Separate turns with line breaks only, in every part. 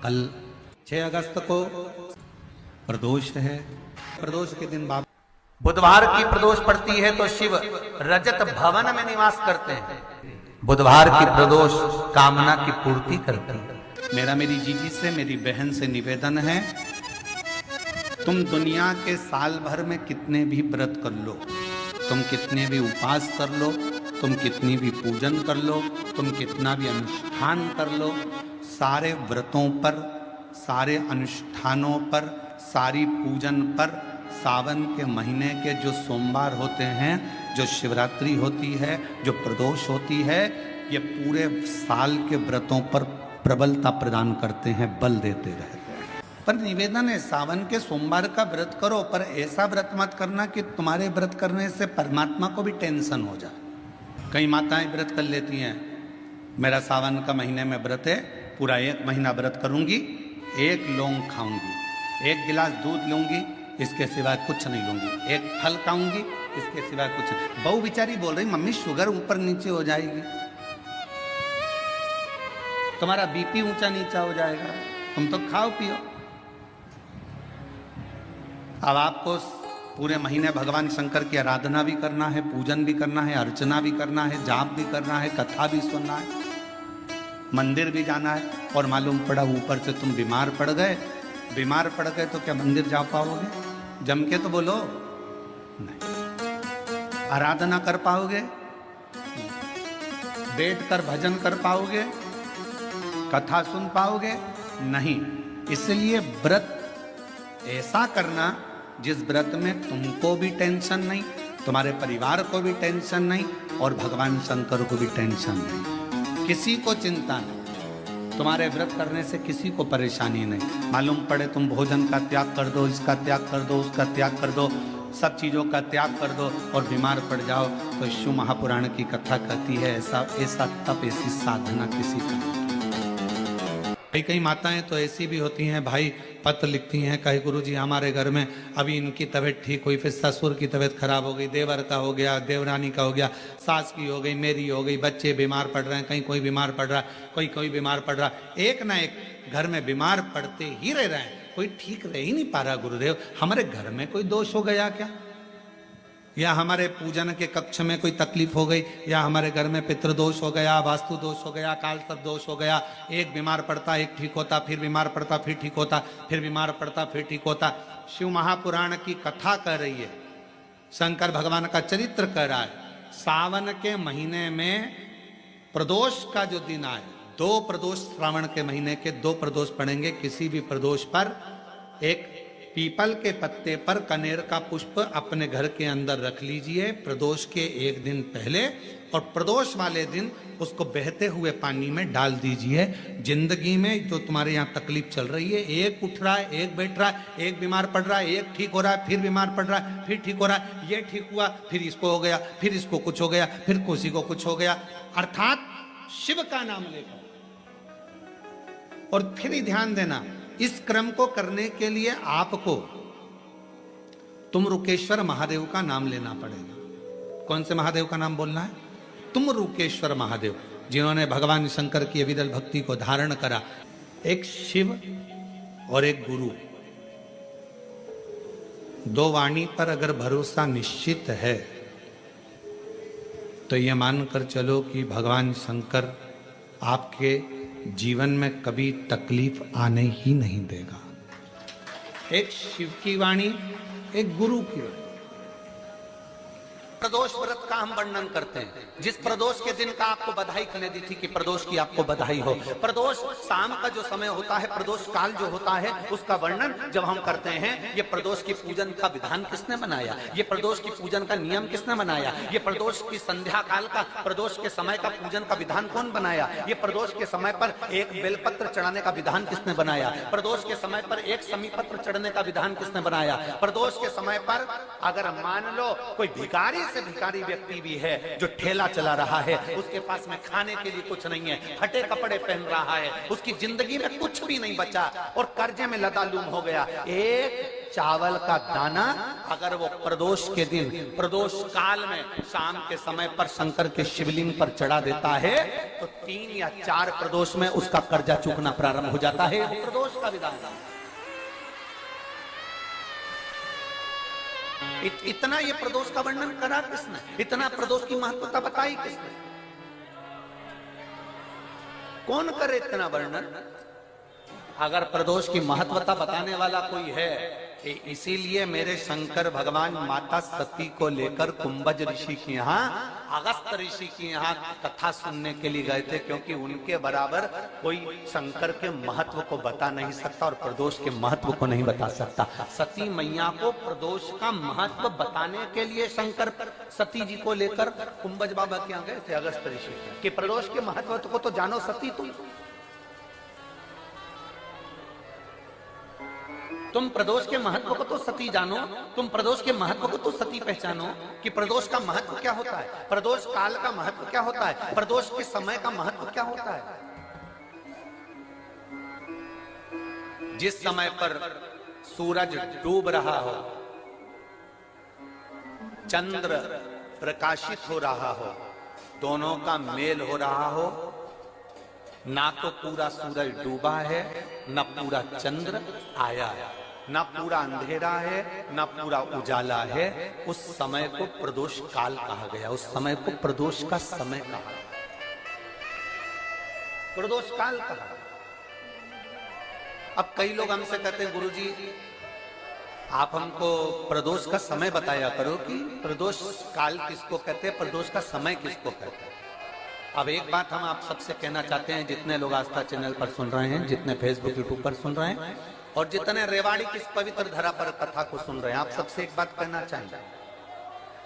कल 6 अगस्त को प्रदोष है। प्रदोष के दिन बाबा
बुधवार की प्रदोष पड़ती है तो शिव रजत भवन में निवास करते हैं। बुधवार की प्रदोष कामना की पूर्ति करती है।
मेरा मेरी जीजी से, मेरी बहन से निवेदन है, तुम दुनिया के साल भर में कितने भी व्रत कर लो, तुम कितने भी उपास कर लो, तुम कितनी भी पूजन कर लो, तुम कितना भी अनुष्ठान कर लो, सारे व्रतों पर, सारे अनुष्ठानों पर, सारी पूजन पर सावन के महीने के जो सोमवार होते हैं, जो शिवरात्रि होती है, जो प्रदोष होती है, ये पूरे साल के व्रतों पर प्रबलता प्रदान करते हैं, बल देते रहते हैं। पर निवेदन है, सावन के सोमवार का व्रत करो, पर ऐसा व्रत मत करना कि तुम्हारे व्रत करने से परमात्मा को भी टेंशन हो जाए। कई माताएं व्रत कर लेती हैं, मेरा सावन का महीने में व्रत है, पूरा 1 महीना व्रत करूंगी, 1 लौंग खाऊंगी, 1 गिलास दूध लूंगी, इसके सिवाय कुछ नहीं लूंगी, 1 फल खाऊंगी, इसके सिवाय कुछ नहीं। बहू बेचारी बोल रही, मम्मी शुगर ऊपर नीचे हो जाएगी, तुम्हारा बीपी ऊंचा नीचा हो जाएगा, तुम तो खाओ पियो। अब आपको पूरे महीने भगवान शंकर की आराधना भी करना है, पूजन भी करना है, अर्चना भी करना है, जाप भी करना है, कथा भी सुनना है, मंदिर भी जाना है। और मालूम पड़ा ऊपर से तुम बीमार पड़ गए, बीमार पड़ गए तो क्या मंदिर जा पाओगे? जम के तो बोलो नहीं। आराधना कर पाओगे? बैठ कर भजन कर पाओगे? कथा सुन पाओगे? नहीं। इसलिए व्रत ऐसा करना जिस व्रत में तुमको भी टेंशन नहीं, तुम्हारे परिवार को भी टेंशन नहीं, और भगवान शंकर को भी टेंशन नहीं, किसी को चिंता नहीं। तुम्हारे व्रत करने से किसी को परेशानी नहीं। मालूम पड़े तुम भोजन का त्याग कर दो, इसका त्याग कर दो, उसका त्याग कर दो, सब चीज़ों का त्याग कर दो और बीमार पड़ जाओ, तो शिव महापुराण की कथा कहती है ऐसा ऐसा तप, ऐसी साधना किसी का। कई माताएं तो ऐसी भी होती हैं भाई, पत्र लिखती हैं, कहे गुरुजी हमारे घर में अभी इनकी तबीयत ठीक हुई, फिर ससुर की तबीयत खराब हो गई, देवर का हो गया, देवरानी का हो गया, सास की हो गई, मेरी हो गई, बच्चे बीमार पड़ रहे हैं, कहीं कोई बीमार पड़ रहा है, कोई बीमार पड़ रहा है, एक ना एक घर में बीमार पड़ते ही रह रहे हैं, कोई ठीक रह ही नहीं पा रहा। गुरुदेव हमारे घर में कोई दोष हो गया क्या, या हमारे पूजन के कक्ष में कोई तकलीफ हो गई, या हमारे घर में पितृदोष हो गया, वास्तु दोष हो गया, काल सर्प दोष हो गया, एक बीमार पड़ता एक ठीक होता, फिर बीमार पड़ता फिर ठीक होता, फिर बीमार पड़ता फिर ठीक होता। शिव महापुराण की कथा कह रही है, शंकर भगवान का चरित्र कह रहा है, सावन के महीने में प्रदोष का जो दिन आए, 2 प्रदोष श्रावण के महीने के 2 प्रदोष पड़ेंगे। किसी भी प्रदोष पर एक पीपल के पत्ते पर कनेर का पुष्प अपने घर के अंदर रख लीजिए प्रदोष के 1 दिन पहले, और प्रदोष वाले दिन उसको बहते हुए पानी में डाल दीजिए। जिंदगी में जो तुम्हारे यहाँ तकलीफ चल रही है, एक उठ रहा है, एक बैठ रहा है, एक बीमार पड़ रहा है, एक ठीक हो रहा है, फिर बीमार पड़ रहा है, फिर ठीक हो रहा है, ये ठीक हुआ, फिर इसको हो गया, फिर इसको कुछ हो गया, फिर किसी को कुछ हो गया, अर्थात शिव का नाम लेकर। और फिर ही ध्यान देना, इस क्रम को करने के लिए आपको तुम रुकेश्वर महादेव का नाम लेना पड़ेगा। कौन से महादेव का नाम बोलना है? तुम रुकेश्वर महादेव, जिन्होंने भगवान शंकर की अविरल भक्ति को धारण करा। एक शिव और एक गुरु, 2 वाणी पर अगर भरोसा निश्चित है तो यह मानकर चलो कि भगवान शंकर आपके जीवन में कभी तकलीफ आने ही नहीं देगा। एक शिव की वाणी, एक गुरु की वाणी।
प्रदोष व्रत का हम वर्णन करते हैं। जिस प्रदोष के दिन का आपको बधाई करने दी थी कि प्रदोष की आपको बधाई हो, प्रदोष शाम का जो समय होता है, प्रदोष काल जो होता है, उसका वर्णन जब हम करते हैं, ये प्रदोष की पूजन का विधान किसने बनाया, ये प्रदोष की पूजन का नियम किसने बनाया, ये प्रदोष की संध्या काल का, प्रदोष के समय का पूजन का विधान कौन बनाया, ये प्रदोष के समय पर एक बेलपत्र चढ़ाने का विधान किसने बनाया, प्रदोष के समय पर एक समीपत्र चढ़ने का विधान किसने बनाया, प्रदोष के समय पर अगर मान लो कोई भिखारी से भिखारी व्यक्ति भी है जो ठेला चला रहा है, उसके पास में खाने के लिए कुछ नहीं है, फटे कपड़े पहन रहा है, उसकी जिंदगी में कुछ भी नहीं बचा और कर्जे में लदालूम हो गया, एक चावल का दाना अगर वो प्रदोष के दिन, प्रदोष काल में शाम के समय पर शंकर के शिवलिंग पर चढ़ा देता है तो 3 या 4 प्रदोष में उसका कर्जा चूकना प्रारंभ हो जाता है। प्रदोष का विधान इतना ये प्रदोष का वर्णन करा किसने? इतना प्रदोष की महत्वता बताई किसने? कौन करे इतना वर्णन? अगर प्रदोष की महत्वता बताने वाला कोई है, इसीलिए मेरे शंकर भगवान माता सती को लेकर कुंभज ऋषि के यहाँ, अगस्त ऋषि के यहाँ कथा सुनने के लिए गए थे, क्योंकि उनके बराबर कोई शंकर के महत्व को बता नहीं सकता और प्रदोष के महत्व को नहीं बता सकता। सती मैया को प्रदोष का महत्व बताने के लिए शंकर सती जी को लेकर कुंभज बाबा के यहाँ गए थे, अगस्त ऋषि, कि प्रदोष के महत्व को तो जानो सती तुम प्रदोष के महत्व को तो सती जानो, तुम प्रदोष के महत्व को तो सती पहचानो कि प्रदोष का महत्व क्या होता है, प्रदोष काल का महत्व क्या होता है, प्रदोष के समय का महत्व क्या होता है। जिस समय पर सूरज डूब रहा हो, चंद्र प्रकाशित हो रहा हो, दोनों का मेल हो रहा हो, ना तो पूरा सूरज डूबा है, ना पूरा चंद्र आया है, ना पूरा अंधेरा है, ना पूरा उजाला है, उस समय को प्रदोष काल कहा गया, उस समय को प्रदोष का समय कहा, प्रदोष काल कहा। अब कई लोग हमसे कहते हैं, गुरुजी आप हमको प्रदोष का समय बताया करो कि प्रदोष काल किसको कहते हैं, प्रदोष का समय किसको कहते हैं। अब एक बात हम आप सबसे कहना चाहते हैं, जितने लोग आस्था चैनल पर सुन रहे हैं, जितने फेसबुक यूट्यूब पर सुन रहे हैं और जितने रेवाड़ी की इस पवित्र धरा पर कथा को सुन रहे हैं, आप सबसे एक बात कहना चाहेंगे,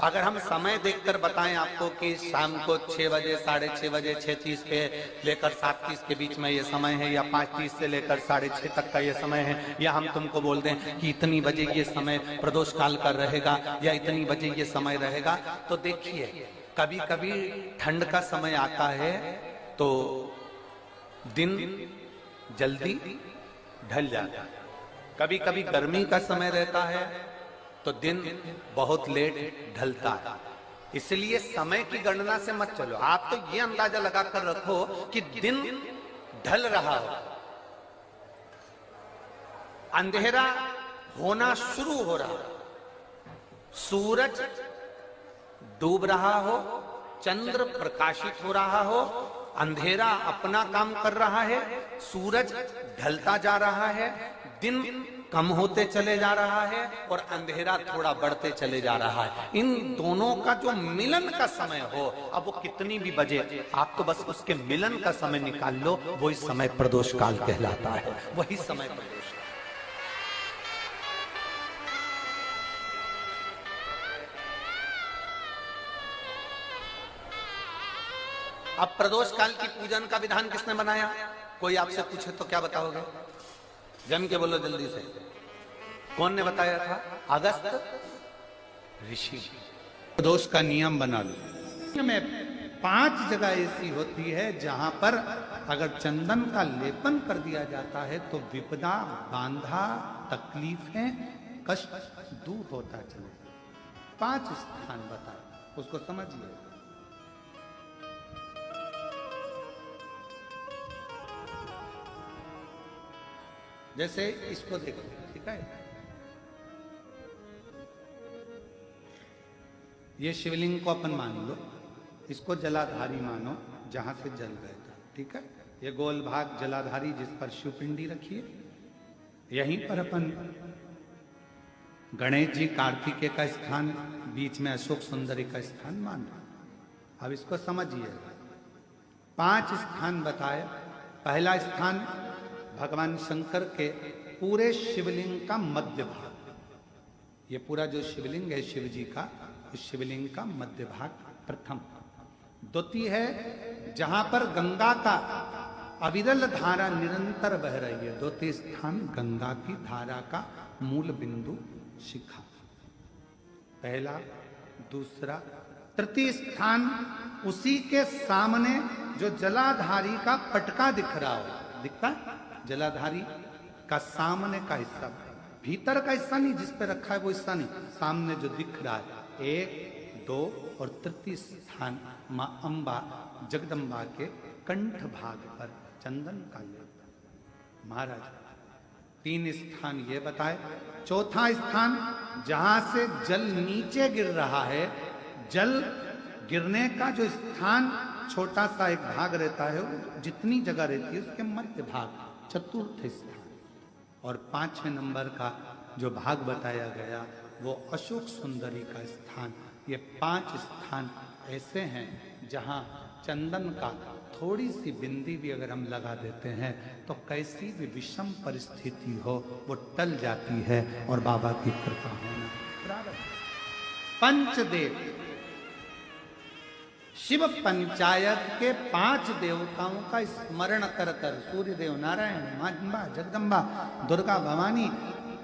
अगर हम समय देखकर बताएं आपको कि शाम को 6 बजे, 6:30 बजे, 6:30 पे लेकर 7:30 के बीच में ये समय है, या 5:30 से लेकर 6:30 तक का ये समय है, या हम तुमको बोल दें कि इतनी बजे ये समय प्रदोष काल का रहेगा या इतनी बजे ये समय रहेगा, तो देखिए कभी कभी ठंड का समय आता है तो दिन जल्दी ढल जाता है, कभी कभी गर्मी का समय रहता है तो दिन बहुत लेट ढलता है। इसलिए समय की गणना से मत चलो, आप तो ये अंदाजा लगाकर रखो कि दिन ढल रहा हो, अंधेरा होना शुरू हो रहा हो, सूरज डूब रहा हो, चंद्र प्रकाशित हो रहा हो, अंधेरा अपना काम कर रहा है, सूरज ढलता जा रहा है, दिन कम होते चले जा रहा है और अंधेरा थोड़ा बढ़ते चले जा रहा है। इन दोनों का जो मिलन का समय हो, अब वो कितनी भी बजे, आप तो बस उसके मिलन का समय निकाल लो, वही समय प्रदोष काल कहलाता है, वही समय प्रदोष काल। अब प्रदोष काल की पूजन का विधान किसने बनाया? कोई आपसे पूछे तो क्या बताओगे? जम के बोलो जल्दी से, कौन ने बताया था? अगस्त ऋषि।
प्रदोष का नियम बना लो, में 5 जगह ऐसी होती है जहां पर अगर चंदन का लेपन कर दिया जाता है तो विपदा, बांधा, तकलीफें, कष्ट दूर होता चले। 5 स्थान बताए, उसको समझिए। जैसे इसको देखो, ठीक है, ये शिवलिंग को अपन मान लो, इसको जलाधारी मानो जहां से जल गए था, ठीक है। ये गोल भाग जलाधारी जिस पर शिवपिंडी रखी है, यहीं पर अपन गणेश जी, कार्तिकेय का स्थान, बीच में अशोक सुंदरी का स्थान मान लो। अब इसको समझिए, 5 स्थान बताए। पहला स्थान भगवान शंकर के पूरे शिवलिंग का मध्य भाग, ये पूरा जो शिवलिंग है शिव जी का, इस शिवलिंग का मध्य भाग प्रथम। द्वितीय है जहां पर गंगा का अविरल धारा निरंतर बह रही है, द्वितीय स्थान गंगा की धारा का मूल बिंदु शिखा, पहला, दूसरा। तृतीय स्थान उसी के सामने जो जलाधारी का पटका दिख रहा हो, दिखता है जलाधारी का सामने का हिस्सा, भीतर का हिस्सा नहीं, जिस पे रखा है वो हिस्सा नहीं, सामने जो दिख रहा है। 1, 2 और तृतीय स्थान मां अंबा जगदम्बा के कंठ भाग पर चंदन का लेप। महाराज 3 स्थान ये बताए। चौथा स्थान जहां से जल नीचे गिर रहा है, जल गिरने का जो स्थान छोटा सा एक भाग रहता है, जितनी जगह रहती है उसके मध्य भाग चतुर्थ स्थान। और 5वें नंबर का जो भाग बताया गया वो अशोक सुंदरी का स्थान। ये 5 स्थान ऐसे हैं जहां चंदन का थोड़ी सी बिंदी भी अगर हम लगा देते हैं तो कैसी भी विषम परिस्थिति हो वो टल जाती है और बाबा की कृपा होना प्रारंभ। पंचदेव शिव पंचायत के 5 देवताओं का स्मरण कर कर, सूर्य देव, नारायण, मां अंबा, जगदम्बा, दुर्गा भवानी,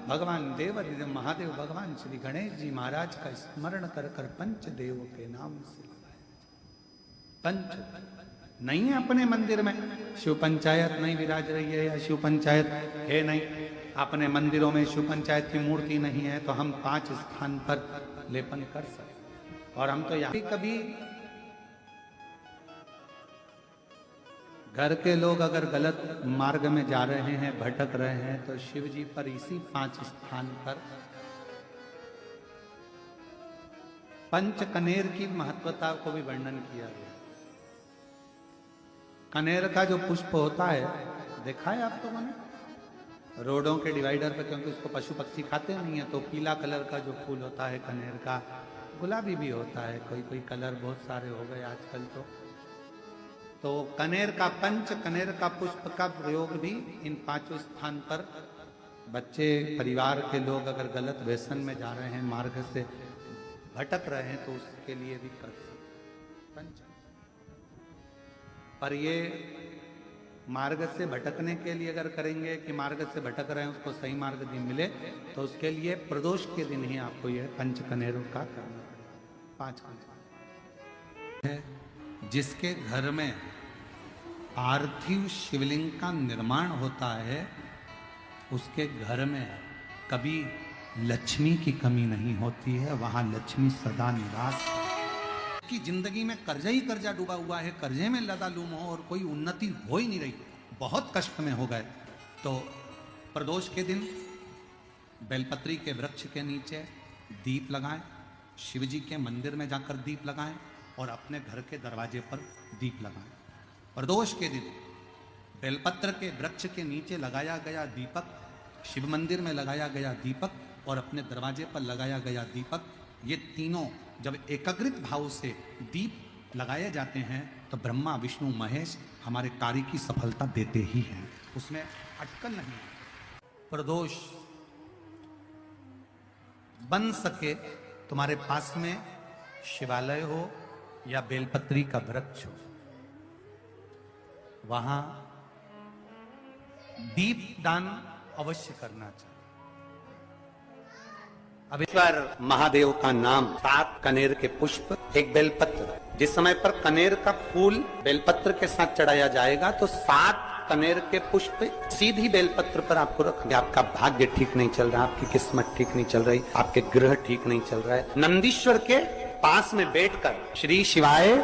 भगवान देव महादेव, भगवान श्री गणेश जी महाराज का स्मरण कर कर पंचदेव के नाम से। पंच नहीं है अपने मंदिर में, शिव पंचायत नहीं विराज रही है या शिव पंचायत है नहीं, अपने मंदिरों में शिव पंचायत की मूर्ति नहीं है, तो हम 5 स्थान पर लेपन कर सकते। और हम तो यहाँ कभी घर के लोग अगर गलत मार्ग में जा रहे हैं, भटक रहे हैं, तो शिव जी पर इसी 5 स्थान पर पंच कनेर की महत्वता को भी वर्णन किया गया। कनेर का जो पुष्प होता है, देखा है आप लोगों ने रोडों के डिवाइडर पे, क्योंकि उसको पशु पक्षी खाते नहीं है, तो पीला कलर का जो फूल होता है कनेर का, गुलाबी भी होता है, कोई कोई कलर बहुत सारे हो गए आजकल तो कनेर का पंच कनेर का पुष्प का प्रयोग भी इन 5 स्थान पर बच्चे, परिवार के लोग अगर गलत व्यसन में जा रहे हैं, मार्ग से भटक रहे हैं, तो उसके लिए भी कर सकते पंच। पर ये मार्ग से भटकने के लिए अगर करेंगे कि मार्ग से भटक रहे हैं उसको सही मार्ग भी मिले, तो उसके लिए प्रदोष के दिन ही आपको यह पंच कनेरों का करना पड़ेगा। 5 है जिसके घर में पार्थिव शिवलिंग का निर्माण होता है, उसके घर में कभी लक्ष्मी की कमी नहीं होती है, वहां लक्ष्मी सदा निवास। की जिंदगी में कर्जा ही कर्जा डूबा हुआ है, कर्जे में लदालूम हो और कोई उन्नति हो ही नहीं रही, बहुत कष्ट में हो गए, तो प्रदोष के दिन बेलपत्री के वृक्ष के नीचे दीप लगाएं, शिव जी के मंदिर में जाकर दीप लगाएं और अपने घर के दरवाजे पर दीप लगाएं। प्रदोष के दिन बेलपत्र के वृक्ष के नीचे लगाया गया दीपक, शिव मंदिर में लगाया गया दीपक और अपने दरवाजे पर लगाया गया दीपक, ये तीनों जब एकाग्रित भाव से दीप लगाए जाते हैं तो ब्रह्मा विष्णु महेश हमारे कार्य की सफलता देते ही हैं, उसमें अटकल नहीं है। प्रदोष बन सके तुम्हारे पास में शिवालय हो या बेलपत्री का वृक्ष हो, वहां दीप दान अवश्य करना चाहिए। अब ईश्वर महादेव का नाम, 7 कनेर के पुष्प, 1 बेलपत्र। जिस समय पर कनेर का फूल बेलपत्र के साथ चढ़ाया जाएगा तो 7 कनेर के पुष्प सीधी बेलपत्र पर आपको रखेंगे। आपका भाग्य ठीक नहीं चल रहा, आपकी किस्मत ठीक नहीं चल रही, आपके ग्रह ठीक नहीं चल रहा है, नंदीश्वर के पास में बैठकर श्री शिवाय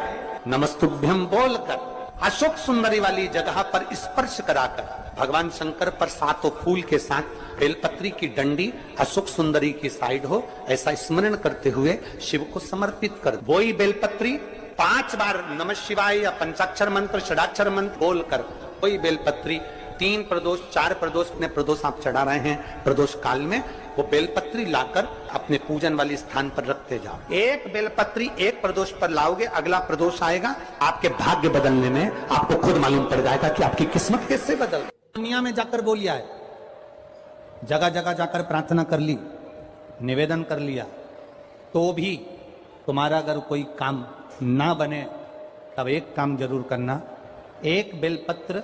नमस्तुभ्यम बोलकर अशोक सुंदरी वाली जगह पर स्पर्श कराकर भगवान शंकर पर 7 फूल के साथ बेलपत्री की डंडी अशोक सुंदरी की साइड हो, ऐसा स्मरण करते हुए शिव को समर्पित कर वही बेलपत्री 5 बार नमः शिवाय या पंचाक्षर मंत्र, षडाक्षर मंत्र बोलकर वही बेलपत्री 3 प्रदोष 4 प्रदोष ने प्रदोष आप चढ़ा रहे हैं, प्रदोष काल में वो बेलपत्री लाकर अपने पूजन वाले स्थान पर रखते जाओ। एक बेलपत्री एक प्रदोष पर लाओगे, अगला प्रदोष आएगा, आपके भाग्य बदलने में आपको खुद मालूम पड़ जाएगा कि आपकी किस्मत कैसे बदल। दुनिया में जाकर बोलिया है, जगह जगह जाकर प्रार्थना कर ली, निवेदन कर लिया, तो भी तुम्हारा अगर कोई काम ना बने तब एक काम जरूर करना, 1 बेलपत्र,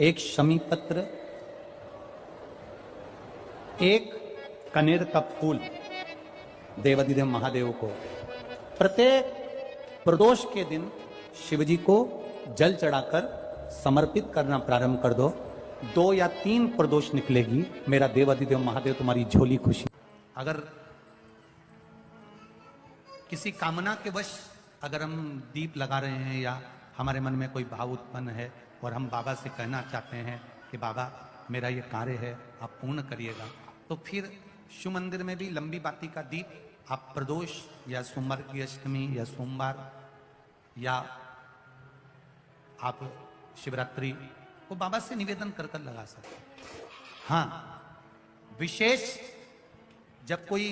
1 शमी पत्र, 1 कनेर का फूल देवाधिदेव महादेव को प्रत्येक प्रदोष के दिन शिव जी को जल चढ़ाकर समर्पित करना प्रारंभ कर दो।
2 या 3 प्रदोष निकलेगी, मेरा देवाधिदेव महादेव तुम्हारी झोली खुशी।
अगर किसी कामना के वश अगर हम दीप लगा रहे हैं या हमारे मन में कोई भाव उत्पन्न है और हम बाबा से कहना चाहते हैं कि बाबा मेरा ये कार्य है आप पूर्ण करिएगा, तो फिर शिव मंदिर में भी लंबी बाती का दीप आप प्रदोष या सोमवार की अष्टमी या सोमवार या आप शिवरात्रि को बाबा से निवेदन कर कर लगा सकते हैं। हाँ, विशेष जब कोई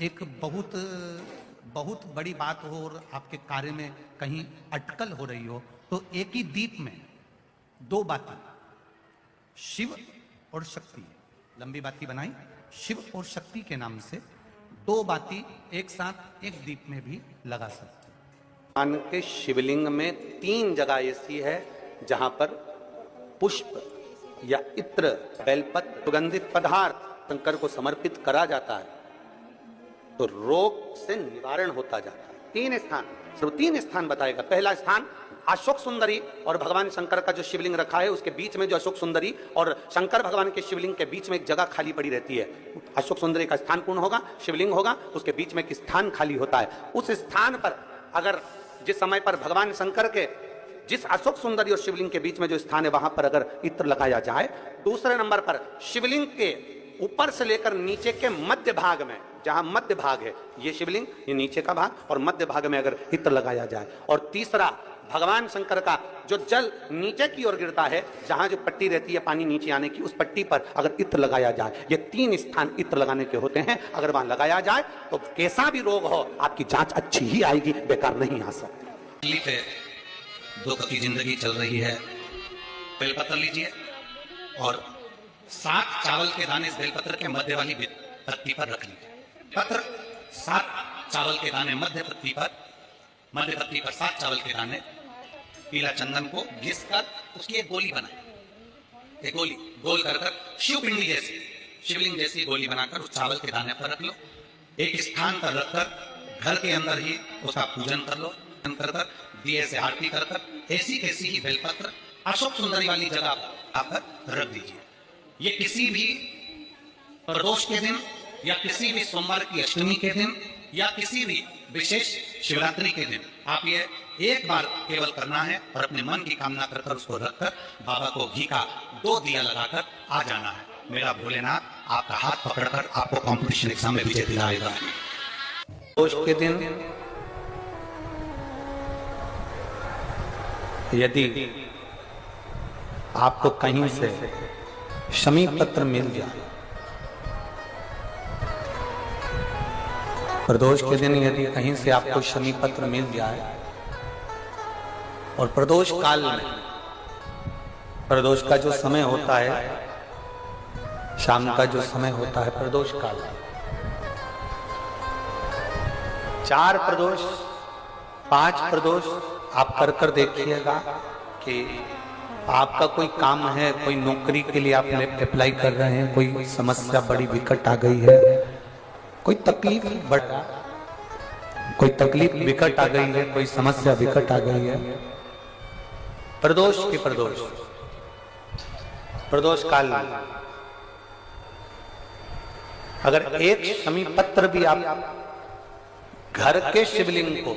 एक बहुत बड़ी बात हो और आपके कार्य में कहीं अटकल हो रही हो, तो एक ही दीप में 2 बाती शिव और शक्ति, लंबी बाती बनाई शिव और शक्ति के नाम से 2 बाती एक साथ एक दीप में भी लगा सकते हैं।
भगवान के शिवलिंग में 3 जगह ऐसी है जहां पर पुष्प या इत्र, बेलपत्र, सुगंधित पदार्थ शंकर को समर्पित करा जाता है तो रोग से निवारण होता जाता है। 3 स्थान, सिर्फ 3 स्थान बताएगा। पहला स्थान अशोक सुंदरी और भगवान शंकर का जो शिवलिंग रखा है उसके बीच में जो अशोक सुंदरी और शंकर भगवान के शिवलिंग के बीच में एक जगह खाली पड़ी रहती है। अशोक सुंदरी का स्थान पूर्ण होगा, शिवलिंग होगा, उसके बीच में एक स्थान खाली होता है। उस स्थान पर अगर जिस समय पर भगवान शंकर के जिस अशोक सुंदरी और शिवलिंग के बीच में जो स्थान है वहां पर अगर इत्र लगाया जाए, दूसरे नंबर पर शिवलिंग के ऊपर से लेकर नीचे के मध्य भाग में, जहां मध्य भाग है ये शिवलिंग, ये नीचे का भाग और मध्य भाग में अगर इत्र लगाया जाए, और तीसरा भगवान शंकर का जो जल नीचे की ओर गिरता है, जहां जो पट्टी रहती है पानी नीचे आने की, उस पट्टी पर अगर इत्र लगाया जाए, ये 3 स्थान इत्र लगाने के होते हैं। अगर वहां लगाया जाए तो कैसा भी रोग हो आपकी जांच अच्छी ही आएगी, बेकार नहीं आ सकती।
दुख की जिंदगी चल रही है, बेलपत्र लीजिए और 7 चावल के दाने इस बेलपत्र के मध्य वाली पत्ती पर रख लीजिए। पत्र 7 चावल के दाने मध्य पत्ती पर 7 चावल के दाने, पीला चंदन को घिस कर उसकी एक गोली बनाए, एक गोली गोल कर शिव पिंडी जैसी, शिवलिंग जैसी गोली बनाकर उस चावल के दाने पर रख लो। एक स्थान पर रखकर घर के अंदर ही उसका पूजन कर लो, कर दिए से आरती कर ऐसी कैसी ही बेलपत्र अशोक सुंदरी वाली जगह आकर रख दीजिए। ये किसी भी प्रदोष के दिन या किसी भी सोमवार की अष्टमी के दिन या किसी भी विशेष शिवरात्रि के दिन आप ये एक बार केवल करना है और अपने मन की कामना कर उसको रखकर बाबा को घी का 2 दिया लगाकर आ जाना है। मेरा भोलेनाथ आपका हाथ पकड़कर आपको कॉम्पिटिशन एग्जाम में विजय दिलाएगा।
प्रदोष के दिन यदि आपको कहीं से शमी पत्र मिल जाए, प्रदोष के दिन यदि कहीं से आपको शमी पत्र मिल जाए और प्रदोष काल में, प्रदोष का जो समय होता है, शाम का जो समय होता है प्रदोष काल, 4 प्रदोष 5 प्रदोष आप कर देखिएगा कि आपका कोई काम है, कोई नौकरी के लिए आप अप्लाई कर रहे हैं, कोई समस्या बड़ी विकट आ गई है, कोई तकलीफ विकट आ गई है, कोई समस्या विकट आ गई है, प्रदोष के प्रदोष काल में अगर एक शमी पत्र भी आप घर के शिवलिंग को